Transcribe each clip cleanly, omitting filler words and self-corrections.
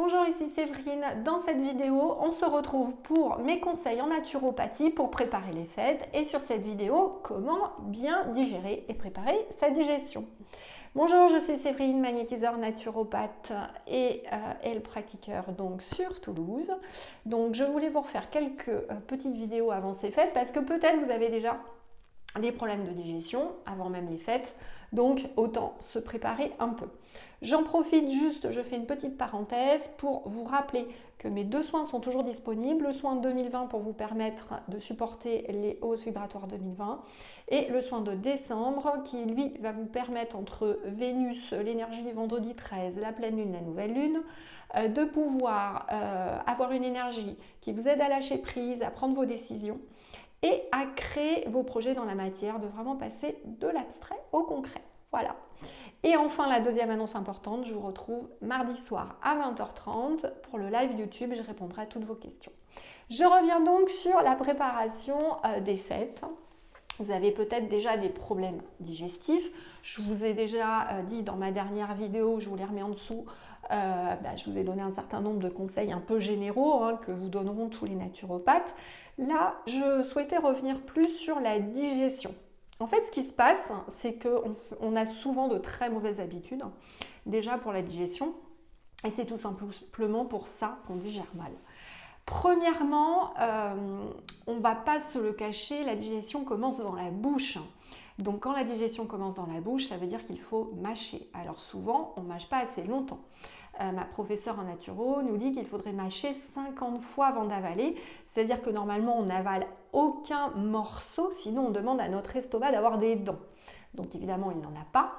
Bonjour, ici Séverine. Dans cette vidéo, on se retrouve pour mes conseils en naturopathie pour préparer les fêtes et sur cette vidéo, comment bien digérer et préparer sa digestion. Bonjour, je suis Séverine, magnétiseur naturopathe et pratiqueur donc sur Toulouse. Donc je voulais vous refaire quelques petites vidéos avant ces fêtes parce que peut-être vous avez déjà des problèmes de digestion avant même les fêtes, donc autant se préparer un peu. J'en profite juste, je fais une petite parenthèse pour vous rappeler que mes deux soins sont toujours disponibles. Le soin 2020 pour vous permettre de supporter les hausses vibratoires 2020 et le soin de décembre qui lui va vous permettre entre Vénus, l'énergie vendredi 13, la pleine lune, la nouvelle lune, de pouvoir avoir une énergie qui vous aide à lâcher prise, à prendre vos décisions et à créer vos projets dans la matière, de vraiment passer de l'abstrait au concret. Voilà. Et enfin, la deuxième annonce importante, je vous retrouve mardi soir à 20h30 pour le live YouTube, je répondrai à toutes vos questions. Je reviens donc sur la préparation des fêtes. Vous avez peut-être déjà des problèmes digestifs. Je vous ai déjà dit dans ma dernière vidéo, je vous les remets en dessous, je vous ai donné un certain nombre de conseils un peu généraux que vous donneront tous les naturopathes. Là, je souhaitais revenir plus sur la digestion. En fait, ce qui se passe, c'est qu'on a souvent de très mauvaises habitudes, déjà pour la digestion, et c'est tout simplement pour ça qu'on digère mal. Premièrement, on ne va pas se le cacher, la digestion commence dans la bouche. Donc quand la digestion commence dans la bouche, ça veut dire qu'il faut mâcher. Alors souvent, on ne mâche pas assez longtemps. Ma professeure en naturo nous dit qu'il faudrait mâcher 50 fois avant d'avaler. C'est-à-dire que normalement, on n'avale aucun morceau, sinon on demande à notre estomac d'avoir des dents. Donc évidemment, il n'en a pas.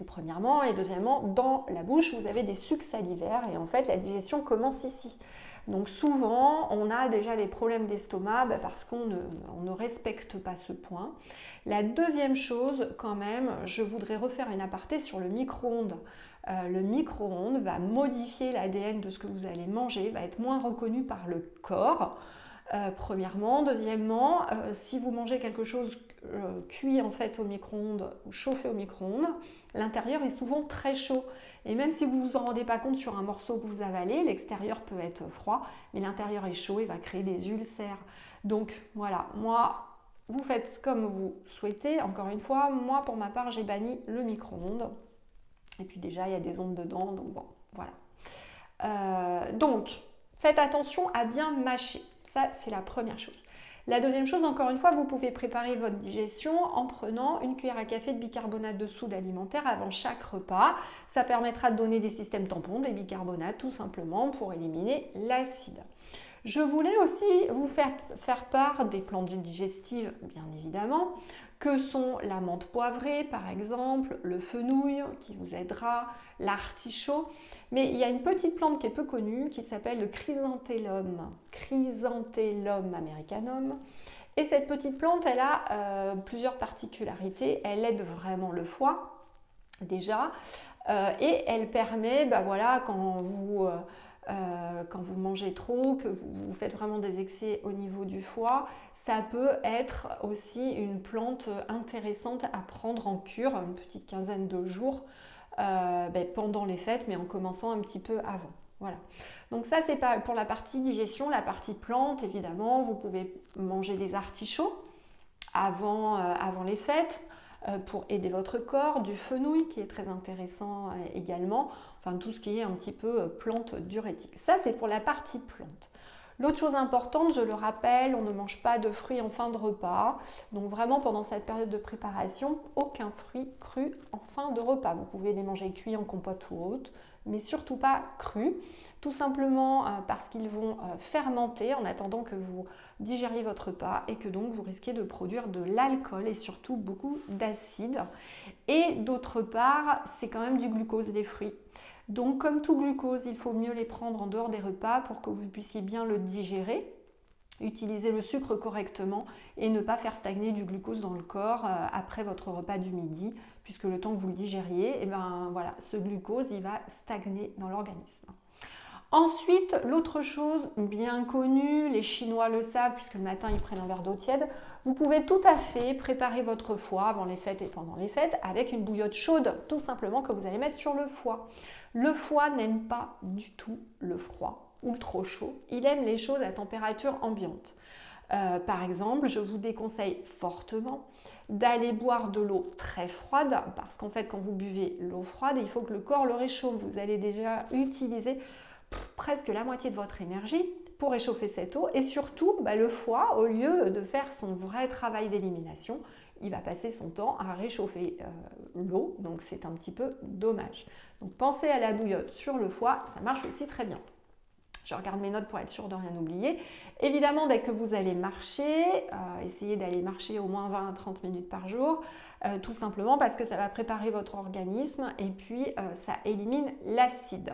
Premièrement, et deuxièmement, dans la bouche, vous avez des sucs salivaires et en fait, la digestion commence ici. Donc souvent, on a déjà des problèmes d'estomac parce qu'on ne respecte pas ce point. La deuxième chose, quand même, je voudrais refaire une aparté sur le micro-ondes. Le micro-ondes va modifier l'ADN de ce que vous allez manger, va être moins reconnu par le corps. Premièrement. Deuxièmement, si vous mangez quelque chose cuit en fait au micro-ondes ou chauffé au micro-ondes, l'intérieur est souvent très chaud. Et même si vous ne vous en rendez pas compte sur un morceau que vous avalez, l'extérieur peut être froid, mais l'intérieur est chaud et va créer des ulcères. Donc voilà, moi, vous faites comme vous souhaitez. Encore une fois, moi pour ma part, j'ai banni le micro-ondes. Et puis déjà, il y a des ondes dedans, donc bon, voilà. Donc, faites attention à bien mâcher. Ça, c'est la première chose. La deuxième chose, encore une fois, vous pouvez préparer votre digestion en prenant une cuillère à café de bicarbonate de soude alimentaire avant chaque repas. Ça permettra de donner des systèmes tampons, des bicarbonates, tout simplement pour éliminer l'acide. Je voulais aussi vous faire part des plantes digestives, bien évidemment, que sont la menthe poivrée, par exemple, le fenouil qui vous aidera, l'artichaut. Mais il y a une petite plante qui est peu connue qui s'appelle le Chrysanthellum americanum. Et cette petite plante, elle a plusieurs particularités. Elle aide vraiment le foie, déjà, et elle permet, quand vous mangez trop, que vous faites vraiment des excès au niveau du foie, ça peut être aussi une plante intéressante à prendre en cure, une petite quinzaine de jours pendant les fêtes, mais en commençant un petit peu avant. Voilà. Donc ça, c'est pas pour la partie digestion. La partie plante, évidemment, vous pouvez manger des artichauts avant les fêtes pour aider votre corps, du fenouil qui est très intéressant également, enfin tout ce qui est un petit peu plante diurétique. Ça, c'est pour la partie plante. L'autre chose importante, je le rappelle, on ne mange pas de fruits en fin de repas. Donc vraiment pendant cette période de préparation, aucun fruit cru en fin de repas. Vous pouvez les manger cuits en compote ou autre, mais surtout pas crus. Tout simplement parce qu'ils vont fermenter en attendant que vous digériez votre repas et que donc vous risquez de produire de l'alcool et surtout beaucoup d'acide. Et d'autre part, c'est quand même du glucose, les fruits. Donc comme tout glucose, il faut mieux les prendre en dehors des repas pour que vous puissiez bien le digérer, utiliser le sucre correctement et ne pas faire stagner du glucose dans le corps après votre repas du midi, puisque le temps que vous le digériez, ce glucose il va stagner dans l'organisme. Ensuite, l'autre chose bien connue, les Chinois le savent puisque le matin ils prennent un verre d'eau tiède, vous pouvez tout à fait préparer votre foie avant les fêtes et pendant les fêtes avec une bouillotte chaude tout simplement que vous allez mettre sur le foie. Le foie n'aime pas du tout le froid ou le trop chaud. Il aime les choses à température ambiante. Par exemple, je vous déconseille fortement d'aller boire de l'eau très froide parce qu'en fait, quand vous buvez l'eau froide, il faut que le corps le réchauffe. Vous allez déjà utiliser presque la moitié de votre énergie pour réchauffer cette eau et surtout, le foie, au lieu de faire son vrai travail d'élimination, il va passer son temps à réchauffer l'eau, donc c'est un petit peu dommage. Donc pensez à la bouillotte sur le foie, ça marche aussi très bien. Je regarde mes notes pour être sûre de rien oublier. Évidemment, dès que vous allez marcher, essayez d'aller marcher au moins 20 à 30 minutes par jour, tout simplement parce que ça va préparer votre organisme et puis ça élimine l'acide.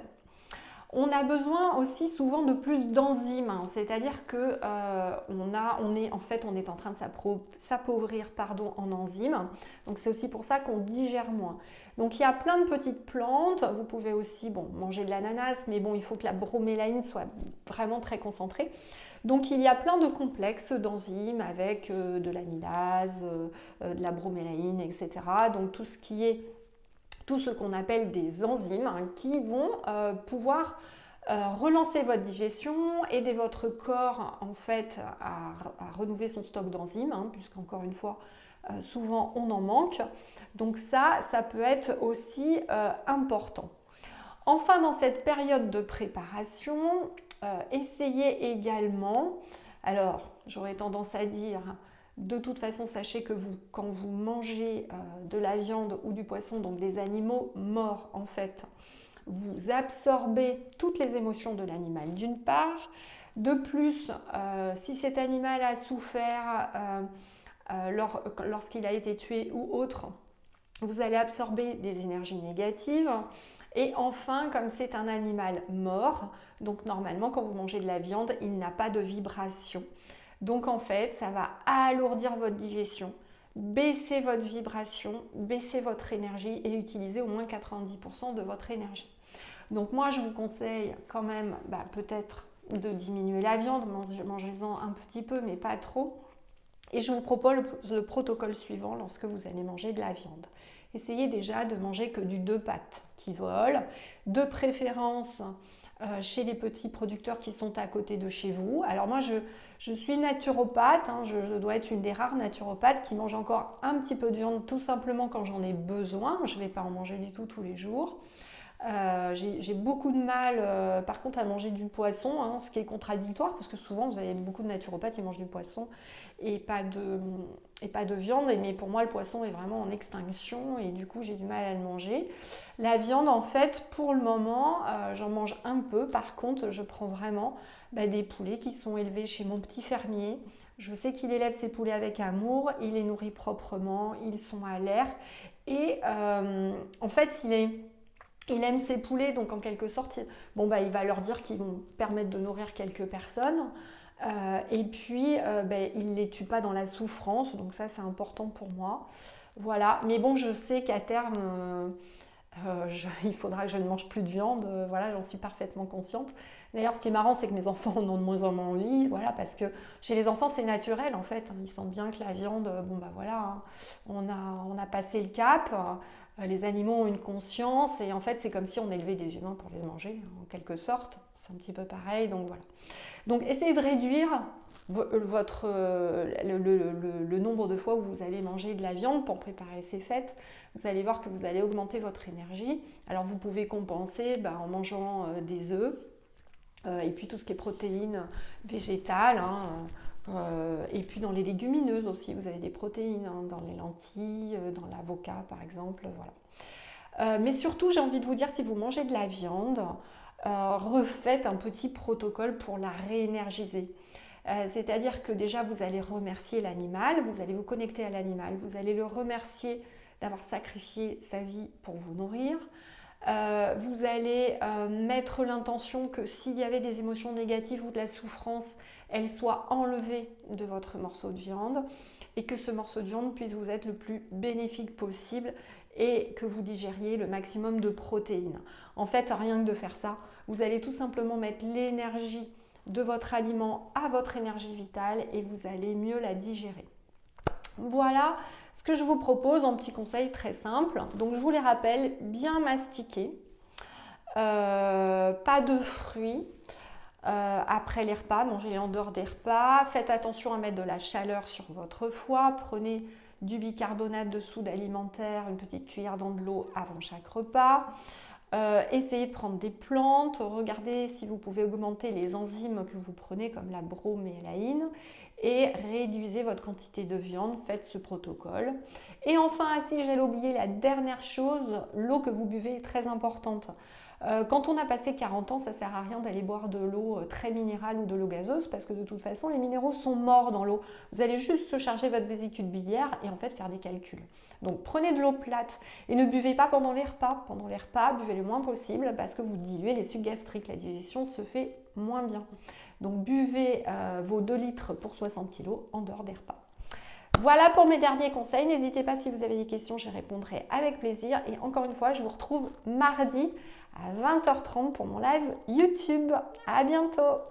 On a besoin aussi souvent de plus d'enzymes, c'est-à-dire que on est en train de s'appauvrir en enzymes. Donc c'est aussi pour ça qu'on digère moins. Donc il y a plein de petites plantes. Vous pouvez aussi manger de l'ananas, mais il faut que la bromélaïne soit vraiment très concentrée. Donc il y a plein de complexes d'enzymes avec de l'amylase, de la bromélaïne, etc. Donc tout ce qu'on appelle des enzymes qui vont pouvoir relancer votre digestion, aider votre corps en fait à renouveler son stock d'enzymes, puisqu'encore une fois, souvent on en manque. Donc ça peut être aussi important. Enfin, dans cette période de préparation, essayez également, alors j'aurais tendance à dire, de toute façon, sachez que quand vous mangez de la viande ou du poisson, donc des animaux morts en fait, vous absorbez toutes les émotions de l'animal d'une part. De plus, si cet animal a souffert lorsqu'il a été tué ou autre, vous allez absorber des énergies négatives. Et enfin, comme c'est un animal mort, donc normalement quand vous mangez de la viande, il n'a pas de vibration. Donc en fait, ça va alourdir votre digestion, baisser votre vibration, baisser votre énergie et utiliser au moins 90% de votre énergie. Donc moi, je vous conseille quand même peut-être de diminuer la viande, mangez-en un petit peu, mais pas trop. Et je vous propose le protocole suivant lorsque vous allez manger de la viande. Essayez déjà de manger que du 2 pattes qui volent, de préférence chez les petits producteurs qui sont à côté de chez vous. Alors moi, je suis naturopathe, je dois être une des rares naturopathes qui mange encore un petit peu de viande tout simplement quand j'en ai besoin. Je ne vais pas en manger du tout tous les jours. J'ai beaucoup de mal par contre à manger du poisson, ce qui est contradictoire parce que souvent vous avez beaucoup de naturopathes qui mangent du poisson et pas de viande, mais pour moi le poisson est vraiment en extinction et du coup j'ai du mal à le manger. La viande en fait pour le moment j'en mange un peu, par contre je prends vraiment des poulets qui sont élevés chez mon petit fermier. Je sais qu'il élève ses poulets avec amour, il les nourrit proprement, ils sont à l'air et en fait il aime ses poulets, donc en quelque sorte, il va leur dire qu'ils vont permettre de nourrir quelques personnes. Et puis, il ne les tue pas dans la souffrance, donc ça c'est important pour moi. Voilà, mais je sais qu'à terme, il faudra que je ne mange plus de viande, voilà, j'en suis parfaitement consciente. D'ailleurs, ce qui est marrant, c'est que mes enfants en ont de moins en moins envie, voilà, parce que chez les enfants, c'est naturel en fait. Ils sentent bien que la viande, on a passé le cap. Les animaux ont une conscience et en fait, c'est comme si on élevait des humains pour les manger, en quelque sorte. C'est un petit peu pareil, donc voilà. Donc, essayez de réduire le nombre de fois où vous allez manger de la viande pour préparer ces fêtes. Vous allez voir que vous allez augmenter votre énergie. Alors, vous pouvez compenser en mangeant des œufs et puis tout ce qui est protéines végétales. Et puis dans les légumineuses aussi, vous avez des protéines dans les lentilles, dans l'avocat par exemple. Voilà. Mais surtout, j'ai envie de vous dire, si vous mangez de la viande, refaites un petit protocole pour la réénergiser. C'est-à-dire que déjà, vous allez remercier l'animal, vous allez vous connecter à l'animal, vous allez le remercier d'avoir sacrifié sa vie pour vous nourrir. Vous allez mettre l'intention que s'il y avait des émotions négatives ou de la souffrance, elles soient enlevées de votre morceau de viande et que ce morceau de viande puisse vous être le plus bénéfique possible et que vous digériez le maximum de protéines. En fait, rien que de faire ça, vous allez tout simplement mettre l'énergie de votre aliment à votre énergie vitale et vous allez mieux la digérer. Voilà ce que je vous propose en petit conseil très simple. Donc je vous les rappelle, bien mastiquer. Pas de fruits. Après les repas, mangez en dehors des repas. Faites attention à mettre de la chaleur sur votre foie. Prenez du bicarbonate de soude alimentaire, une petite cuillère dans de l'eau avant chaque repas. Essayez de prendre des plantes. Regardez si vous pouvez augmenter les enzymes que vous prenez comme la bromélaïne. Et réduisez votre quantité de viande. Faites ce protocole. Et enfin, si j'allais oublier la dernière chose, l'eau que vous buvez est très importante. Quand on a passé 40 ans, ça ne sert à rien d'aller boire de l'eau très minérale ou de l'eau gazeuse parce que de toute façon, les minéraux sont morts dans l'eau. Vous allez juste charger votre vésicule biliaire et en fait faire des calculs. Donc prenez de l'eau plate et ne buvez pas pendant les repas. Pendant les repas, buvez le moins possible parce que vous diluez les sucs gastriques. La digestion se fait moins bien. Donc buvez vos 2 litres pour 60 kg en dehors des repas. Voilà pour mes derniers conseils. N'hésitez pas si vous avez des questions, j'y répondrai avec plaisir. Et encore une fois, je vous retrouve mardi à 20h30 pour mon live YouTube. À bientôt!